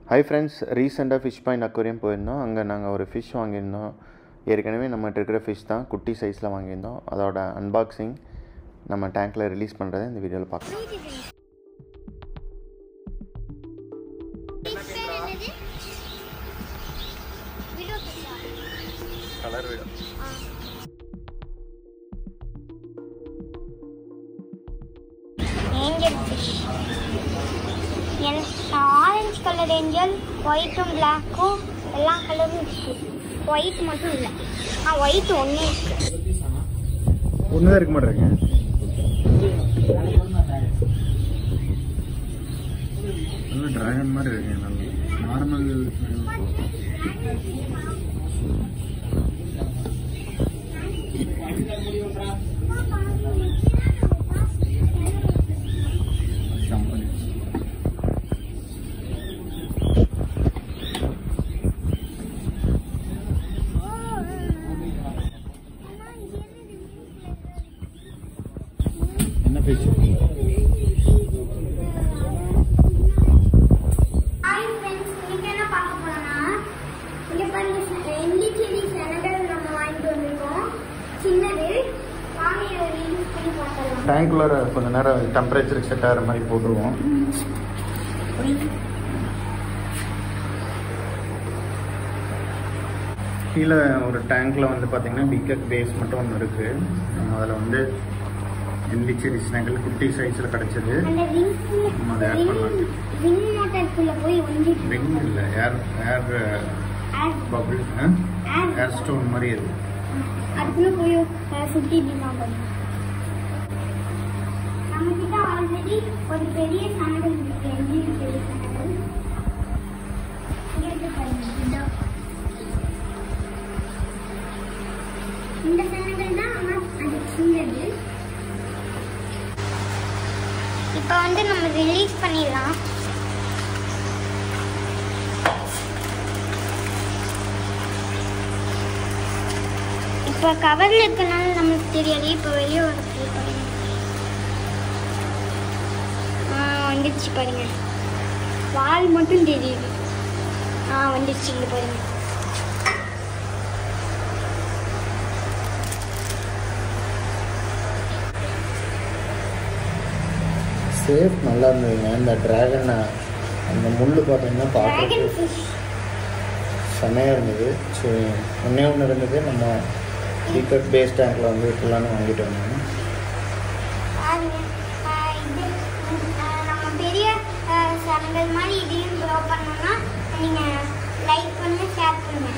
Hi friends, recently fish point aquarium போயிருந்தோம். அங்க நாங்க ஒரு fish வாங்கியிருந்தோம். ஏற்கனவே நம்மட்ட இருக்கிற fish தான் குட்டி சைஸ்ல வாங்கியிருந்தோம். அதோட அன்பாக்சிங் நம்ம டேங்க்ல ரிலீஸ் பண்றதை இந்த வீடியோல பார்க்கலாம். Colour angel fish orange color angel white and black எல்லா கலரும் இருக்கு white மட்டும் இல்ல white ஒண்ணே இருக்கு ஒண்ணே இருக்க மாட்டேங்க நல்ல டிராகன் மாதிரி இருக்கு நல்ல நார்மல் fish. Hi friends, இன்னைக்கு என்ன பார்க்க போறோம்னா இங்க பாருங்க என்டிடி சேனல் நம்ம வாங்கிட்டு வந்திருக்கோம். சின்னது வாங்கி யூஸ் பண்ணி பார்க்கலாம். டேங்க்ல கொஞ்ச நேரம் டெம்பரேச்சர் செட் ஆகிற மாதிரி போட்டுருவோம். கீழே ஒரு டேங்க்ல வந்து பார்த்தீங்கன்னா பிக்கட் பேஸ் மட்டும் ஒன்று இருக்கு. நம்ம அதில் வந்து என்டிடி ஸ்னேக்கல் குட்டி சைஸ்ல கிடைச்சது. அந்த விங் மோட்டார்க்குள்ள போய் ஒளிஞ்சிட்டு விங் இல்ல ஏர் பபிள் ஏர் ஸ்டோன் மாதிரி இருக்கு. அதுக்குள்ள போய் சுத்தி டிமாண்ட் பண்ணுங்க. நம்ம கிட்ட ஆல்ரெடி ஒரு பெரிய சாண்டல் இருக்கு. என்டிடி பெரிய சாண்டல் இங்க இருக்கு பாருங்க. இந்த சாண்டல் தான் அது சின்னது. இப்போ வந்து நம்ம ரிலீஸ் பண்ணிடலாம். இப்போ கவர்ல இருக்கனால நமக்கு தெரியாது. இப்போ வெளியே வரது பாருங்க. வந்துடுச்சு பாருங்க. வால் மட்டும் தெரியுது. வந்துடுச்சு இங்க பாருங்க. சேஃப் நல்லா இருந்ததுங்க. இந்த டிராகன் அந்த முள்ளு பார்த்தீங்கன்னா பார்க்குறதுக்கு செமையாக இருந்தது. ஸோ ஒன்றே ஒன்று இருந்தது. நம்ம பிக்கட் பேஸ் டேங்கில் வந்து ஃபுல்லானு வாங்கிட்டு வந்தோம். நம்ம பெரிய சேனல் மாதிரி இதையும் க்ரோ பண்ணோம்னா நீங்கள் லைக் பண்ணுங்க, ஷேர் பண்ணுங்க.